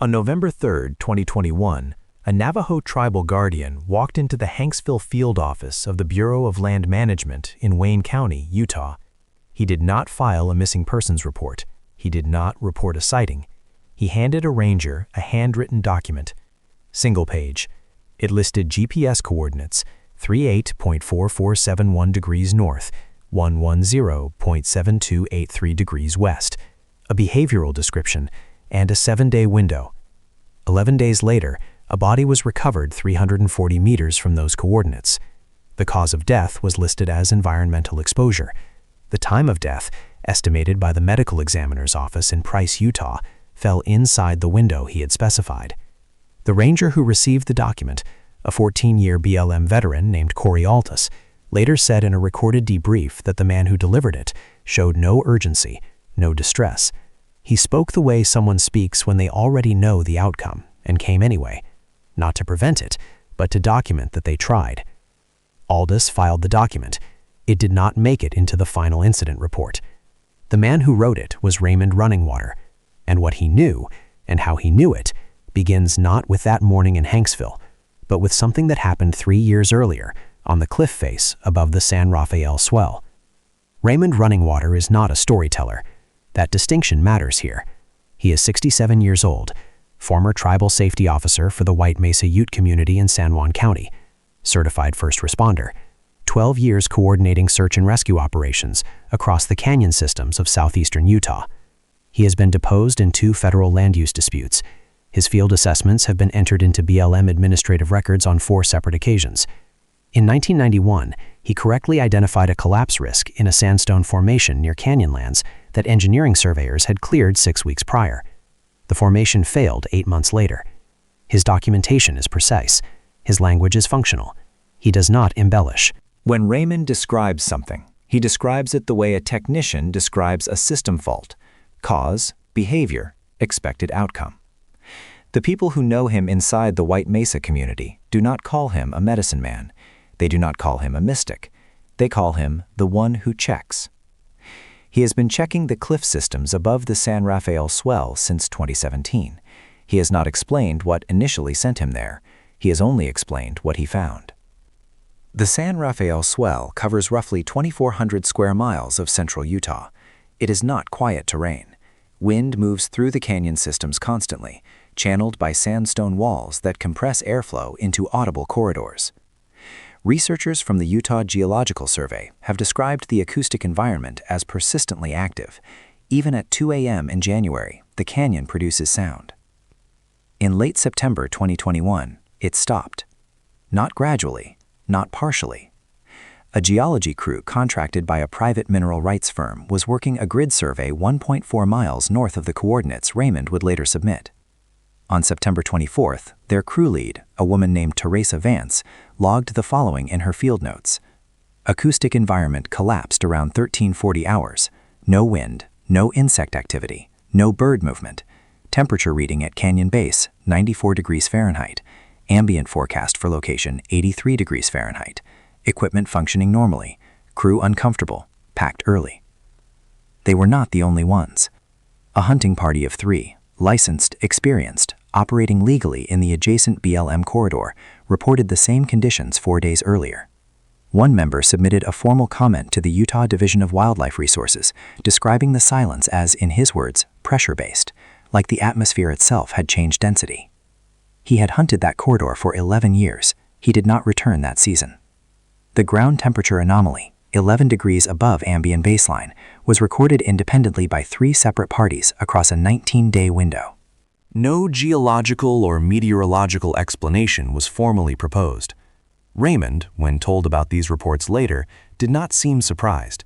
On November 3, 2021, a Navajo tribal guardian walked into the Hanksville field office of the Bureau of Land Management in Wayne County, Utah. He did not file a missing persons report. He did not report a sighting. He handed a ranger a handwritten document. Single page. It listed GPS coordinates 38.4471 degrees north, 110.7283 degrees west, a behavioral description, and a 7-day window. 11 days later, a body was recovered 340 meters from those coordinates. The cause of death was listed as environmental exposure. The time of death, estimated by the medical examiner's office in Price, Utah, fell inside the window he had specified. The ranger who received the document, a 14-year BLM veteran named Corey Altus, later said in a recorded debrief that the man who delivered it showed no urgency, no distress. He spoke the way someone speaks when they already know the outcome and came anyway, not to prevent it, but to document that they tried. Aldous filed the document. It did not make it into the final incident report. The man who wrote it was Raymond Runningwater, and what he knew, and how he knew it, begins not with that morning in Hanksville, but with something that happened 3 years earlier on the cliff face above the San Rafael Swell. Raymond Runningwater is not a storyteller. That distinction matters here. He is 67 years old, former tribal safety officer for the White Mesa Ute community in San Juan County, certified first responder, 12 years coordinating search and rescue operations across the canyon systems of southeastern Utah. He has been deposed in 2 federal land use disputes. His field assessments have been entered into BLM administrative records on 4 separate occasions. In 1991, he correctly identified a collapse risk in a sandstone formation near Canyonlands that engineering surveyors had cleared 6 weeks prior. The formation failed 8 months later. His documentation is precise. His language is functional. He does not embellish. When Raymond describes something, he describes it the way a technician describes a system fault: cause, behavior, expected outcome. The people who know him inside the White Mesa community do not call him a medicine man. They do not call him a mystic. They call him the one who checks. He has been checking the cliff systems above the San Rafael Swell since 2017. He has not explained what initially sent him there. He has only explained what he found. The San Rafael Swell covers roughly 2,400 square miles of central Utah. It is not quiet terrain. Wind moves through the canyon systems constantly, channeled by sandstone walls that compress airflow into audible corridors. Researchers from the Utah Geological Survey have described the acoustic environment as persistently active. Even at 2 a.m. in January, the canyon produces sound. In late September 2021, it stopped. Not gradually, not partially. A geology crew contracted by a private mineral rights firm was working a grid survey 1.4 miles north of the coordinates Raymond would later submit. On September 24th, their crew lead, a woman named Teresa Vance, logged the following in her field notes. Acoustic environment collapsed around 1340 hours. No wind, no insect activity, no bird movement. Temperature reading at canyon base, 94 degrees Fahrenheit. Ambient forecast for location, 83 degrees Fahrenheit. Equipment functioning normally. Crew uncomfortable, packed early. They were not the only ones. A hunting party of 3, licensed, experienced, operating legally in the adjacent BLM corridor, reported the same conditions 4 days earlier. One member submitted a formal comment to the Utah Division of Wildlife Resources, describing the silence as, in his words, pressure-based, like the atmosphere itself had changed density. He had hunted that corridor for 11 years. He did not return that season. The ground temperature anomaly, 11 degrees above ambient baseline, was recorded independently by 3 separate parties across a 19-day window. No geological or meteorological explanation was formally proposed. Raymond, when told about these reports later, did not seem surprised.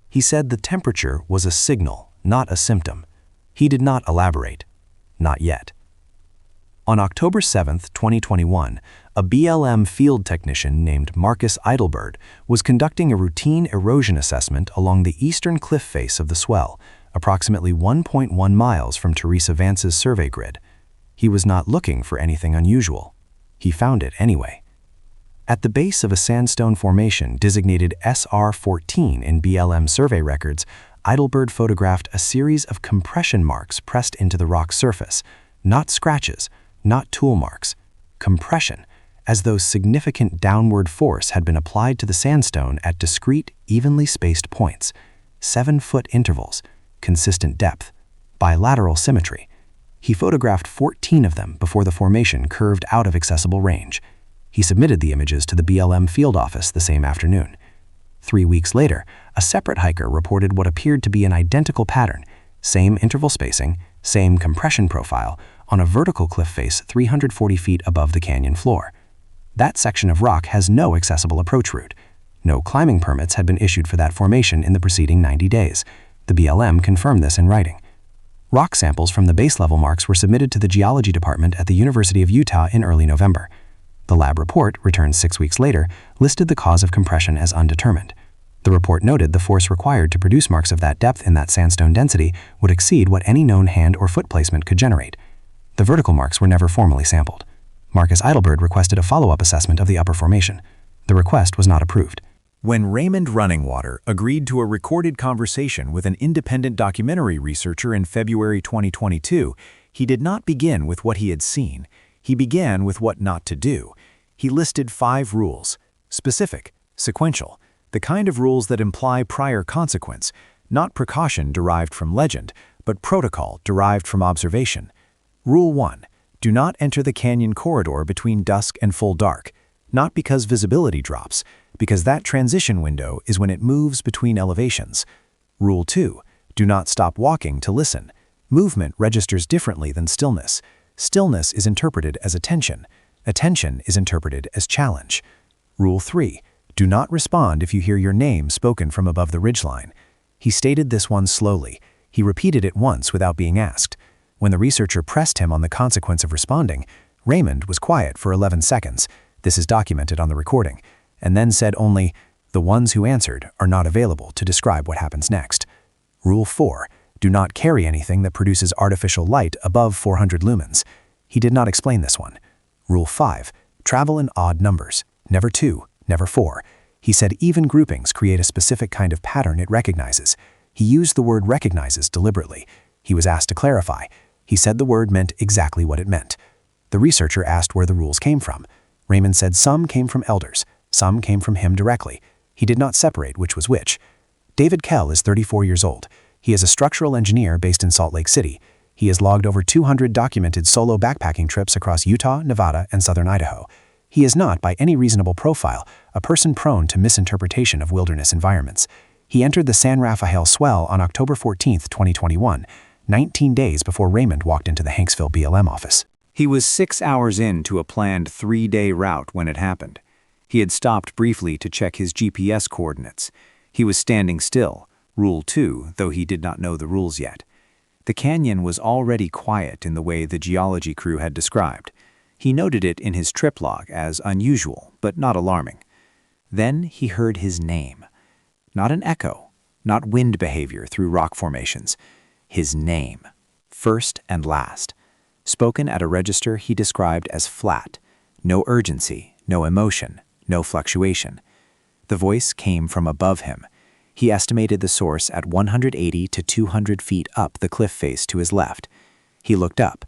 He said the temperature was a signal, not a symptom. He did not elaborate. Not yet. On October 7, 2021, a BLM field technician named Marcus Eidelberg was conducting a routine erosion assessment along the eastern cliff face of the swell, approximately 1.1 miles from Teresa Vance's survey grid. He was not looking for anything unusual. He found it anyway. At the base of a sandstone formation designated SR14 in BLM survey records, Eidelberg photographed a series of compression marks pressed into the rock surface, Not scratches, not tool marks. Compression, as though significant downward force had been applied to the sandstone at discrete, evenly spaced points. 7-foot intervals, consistent depth, bilateral symmetry. He photographed 14 of them before the formation curved out of accessible range. He submitted the images to the BLM field office the same afternoon. 3 weeks later, a separate hiker reported what appeared to be an identical pattern, same interval spacing, same compression profile, on a vertical cliff face 340 feet above the canyon floor. That section of rock has no accessible approach route. No climbing permits had been issued for that formation in the preceding 90 days. The BLM confirmed this in writing. Rock samples from the base level marks were submitted to the geology department at the University of Utah in early November. The lab report, returned 6 weeks later, listed the cause of compression as undetermined. The report noted the force required to produce marks of that depth in that sandstone density would exceed what any known hand or foot placement could generate. The vertical marks were never formally sampled. Marcus Eidelberg requested a follow-up assessment of the upper formation. The request was not approved. When Raymond Runningwater agreed to a recorded conversation with an independent documentary researcher in February 2022, he did not begin with what he had seen. He began with what not to do. He listed 5 rules: specific, sequential, the kind of rules that imply prior consequence, not precaution derived from legend, but protocol derived from observation. Rule 1. Do not enter the canyon corridor between dusk and full dark, not because visibility drops, because that transition window is when it moves between elevations. Rule 2. Do not stop walking to listen. Movement registers differently than stillness. Stillness is interpreted as attention. Attention is interpreted as challenge. Rule 3. Do not respond if you hear your name spoken from above the ridgeline. He stated this one slowly. He repeated it once without being asked. When the researcher pressed him on the consequence of responding, Raymond was quiet for 11 seconds. This is documented on the recording, and then said only, "The ones who answered are not available to describe what happens next." Rule 4. Do not carry anything that produces artificial light above 400 lumens. He did not explain this one. Rule 5. Travel in odd numbers. Never 2, never 4. He said even groupings create a specific kind of pattern it recognizes. He used the word recognizes deliberately. He was asked to clarify. He said the word meant exactly what it meant. The researcher asked where the rules came from. Raymond said some came from elders, some came from him directly. He did not separate which was which. David Kell is 34 years old. He is a structural engineer based in Salt Lake City. He has logged over 200 documented solo backpacking trips across Utah, Nevada, and southern Idaho. He is not, by any reasonable profile, a person prone to misinterpretation of wilderness environments. He entered the San Rafael Swell on October 14, 2021, 19 days before Raymond walked into the Hanksville BLM office. He was 6 hours into a planned 3-day route when it happened. He had stopped briefly to check his GPS coordinates. He was standing still, Rule 2, though he did not know the rules yet. The canyon was already quiet in the way the geology crew had described. He noted it in his trip log as unusual, but not alarming. Then he heard his name. Not an echo, not wind behavior through rock formations. His name, first and last. Spoken at a register he described as flat. No urgency, no emotion, no fluctuation. The voice came from above him. He estimated the source at 180 to 200 feet up the cliff face to his left. He looked up.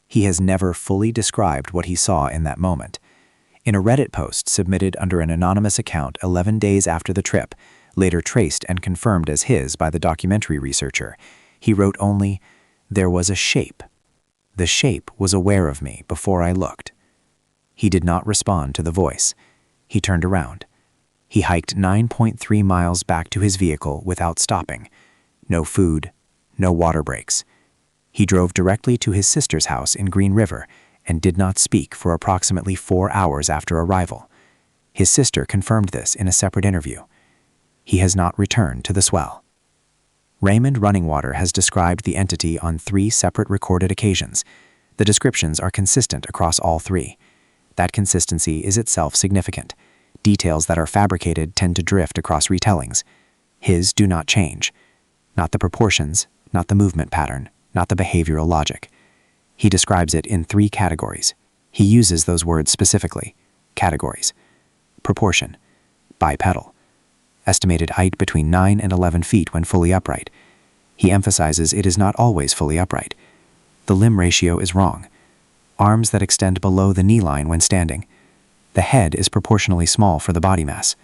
He has never fully described what he saw in that moment. In a Reddit post submitted under an anonymous account 11 days after the trip, later traced and confirmed as his by the documentary researcher, he wrote only, "There was a shape. The shape was aware of me before I looked." He did not respond to the voice. He turned around. He hiked 9.3 miles back to his vehicle without stopping. No food, no water breaks. He drove directly to his sister's house in Green River and did not speak for approximately 4 hours after arrival. His sister confirmed this in a separate interview. He has not returned to the swell. Raymond Runningwater has described the entity on 3 separate recorded occasions. The descriptions are consistent across all 3. That consistency is itself significant. Details that are fabricated tend to drift across retellings. His do not change. Not the proportions, not the movement pattern, not the behavioral logic. He describes it in 3 categories. He uses those words specifically. Categories. Proportion. Bipedal. Estimated height between 9 and 11 feet when fully upright. He emphasizes it is not always fully upright. The limb ratio is wrong. Arms that extend below the knee line when standing. The head is proportionally small for the body mass.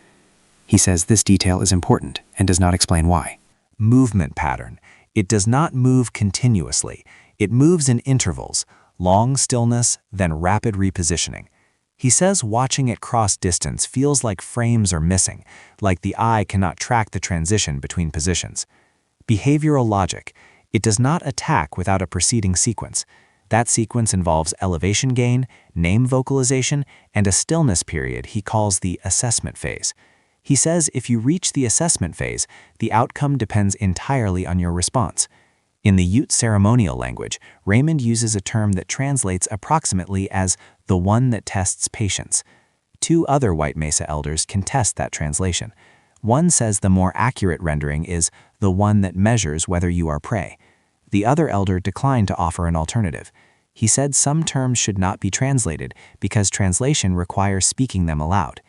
He says this detail is important and does not explain why. Movement pattern. It does not move continuously. It moves in intervals, long stillness, then rapid repositioning. He says watching at cross distance feels like frames are missing, like the eye cannot track the transition between positions. Behavioral logic. It does not attack without a preceding sequence. That sequence involves elevation gain, name vocalization, and a stillness period he calls the assessment phase. He says if you reach the assessment phase, the outcome depends entirely on your response. In the Ute ceremonial language, Raymond uses a term that translates approximately as the one that tests patience. Two other White Mesa elders contest that translation. One says the more accurate rendering is the one that measures whether you are prey. The other elder declined to offer an alternative. He said some terms should not be translated because translation requires speaking them aloud.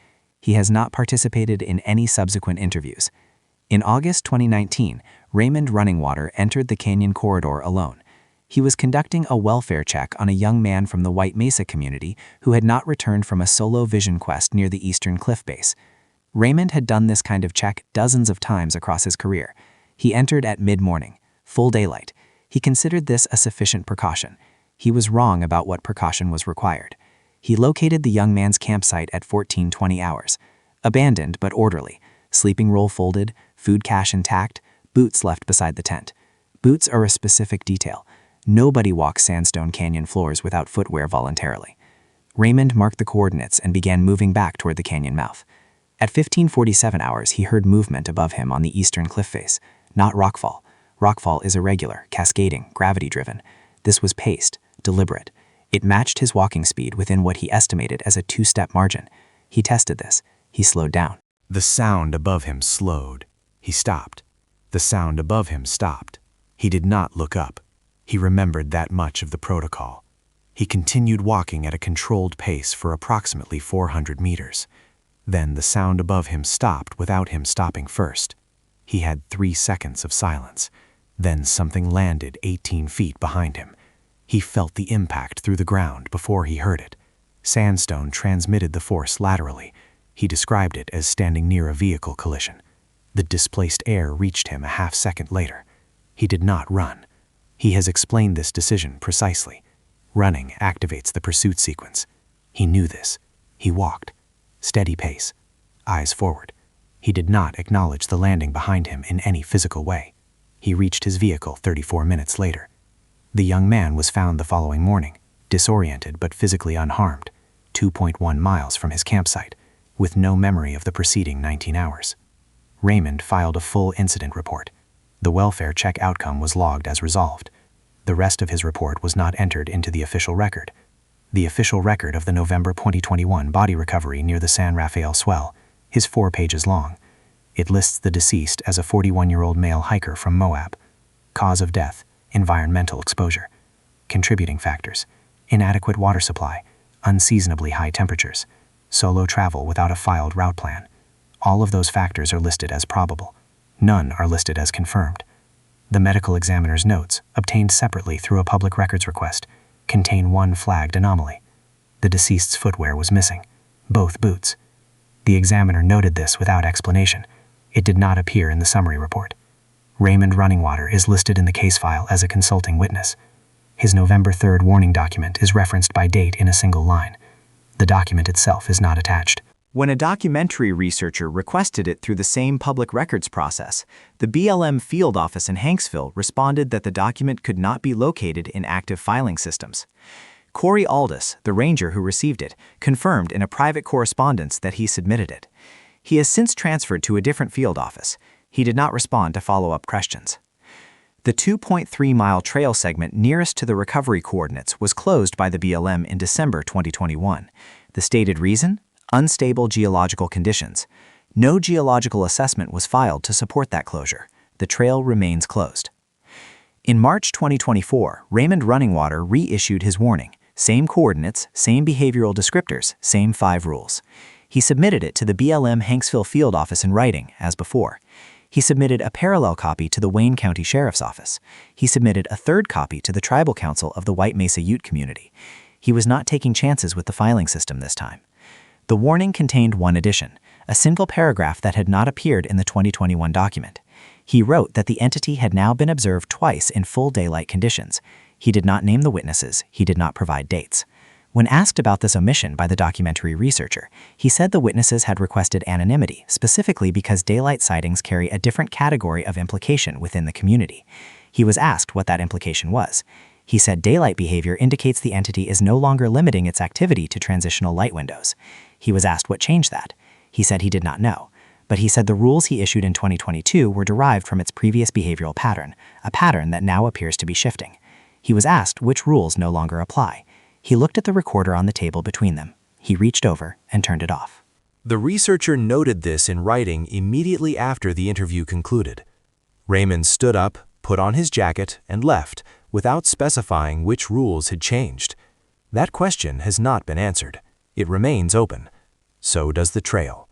He has not participated in any subsequent interviews. In August 2019, Raymond Runningwater entered the canyon corridor alone. He was conducting a welfare check on a young man from the White Mesa community who had not returned from a solo vision quest near the eastern cliff base. Raymond had done this kind of check dozens of times across his career. He entered at mid-morning, full daylight. He considered this a sufficient precaution. He was wrong about what precaution was required. He located the young man's campsite at 14:20 hours. Abandoned but orderly, sleeping roll folded, food cache intact, boots left beside the tent. Boots are a specific detail. Nobody walks sandstone canyon floors without footwear voluntarily. Raymond marked the coordinates and began moving back toward the canyon mouth. At 15:47 hours, he heard movement above him on the eastern cliff face, not rockfall. Rockfall is irregular, cascading, gravity-driven. This was paced, deliberate. It matched his walking speed within what he estimated as a 2-step margin. He tested this. He slowed down. The sound above him slowed. He stopped. The sound above him stopped. He did not look up. He remembered that much of the protocol. He continued walking at a controlled pace for approximately 400 meters. Then the sound above him stopped without him stopping first. He had 3 seconds of silence. Then something landed 18 feet behind him. He felt the impact through the ground before he heard it. Sandstone transmitted the force laterally. He described it as standing near a vehicle collision. The displaced air reached him a half-second later. He did not run. He has explained this decision precisely. Running activates the pursuit sequence. He knew this. He walked. Steady pace. Eyes forward. He did not acknowledge the landing behind him in any physical way. He reached his vehicle 34 minutes later. The young man was found the following morning, disoriented but physically unharmed, 2.1 miles from his campsite, with no memory of the preceding 19 hours. Raymond filed a full incident report. The welfare check outcome was logged as resolved. The rest of his report was not entered into the official record. The official record of the November 2021 body recovery near the San Rafael Swell is 4 pages long. It lists the deceased as a 41-year-old male hiker from Moab. Cause of death, environmental exposure. Contributing factors, inadequate water supply, unseasonably high temperatures, solo travel without a filed route plan. All of those factors are listed as probable. None are listed as confirmed. The medical examiner's notes, obtained separately through a public records request, contain one flagged anomaly. The deceased's footwear was missing, both boots. The examiner noted this without explanation. It did not appear in the summary report. Raymond Runningwater is listed in the case file as a consulting witness. His November 3rd warning document is referenced by date in a single line. The document itself is not attached. When a documentary researcher requested it through the same public records process, the BLM field office in Hanksville responded that the document could not be located in active filing systems. Corey Aldis, the ranger who received it, confirmed in a private correspondence that he submitted it. He has since transferred to a different field office. He did not respond to follow-up questions. The 2.3-mile trail segment nearest to the recovery coordinates was closed by the BLM in December 2021. The stated reason? Unstable geological conditions. No geological assessment was filed to support that closure. The trail remains closed. In March 2024, Raymond Runningwater reissued his warning. Same coordinates, same behavioral descriptors, same 5 rules. He submitted it to the BLM Hanksville field office in writing, as before. He submitted a parallel copy to the Wayne County Sheriff's Office. He submitted a third copy to the Tribal Council of the White Mesa Ute community. He was not taking chances with the filing system this time. The warning contained one addition, a single paragraph that had not appeared in the 2021 document. He wrote that the entity had now been observed twice in full daylight conditions. He did not name the witnesses. He did not provide dates. When asked about this omission by the documentary researcher, he said the witnesses had requested anonymity, specifically because daylight sightings carry a different category of implication within the community. He was asked what that implication was. He said daylight behavior indicates the entity is no longer limiting its activity to transitional light windows. He was asked what changed that. He said he did not know, but he said the rules he issued in 2022 were derived from its previous behavioral pattern, a pattern that now appears to be shifting. He was asked which rules no longer apply. He looked at the recorder on the table between them. He reached over and turned it off. The researcher noted this in writing immediately after the interview concluded. Raymond stood up, put on his jacket, and left, without specifying which rules had changed. That question has not been answered. It remains open. So does the trail.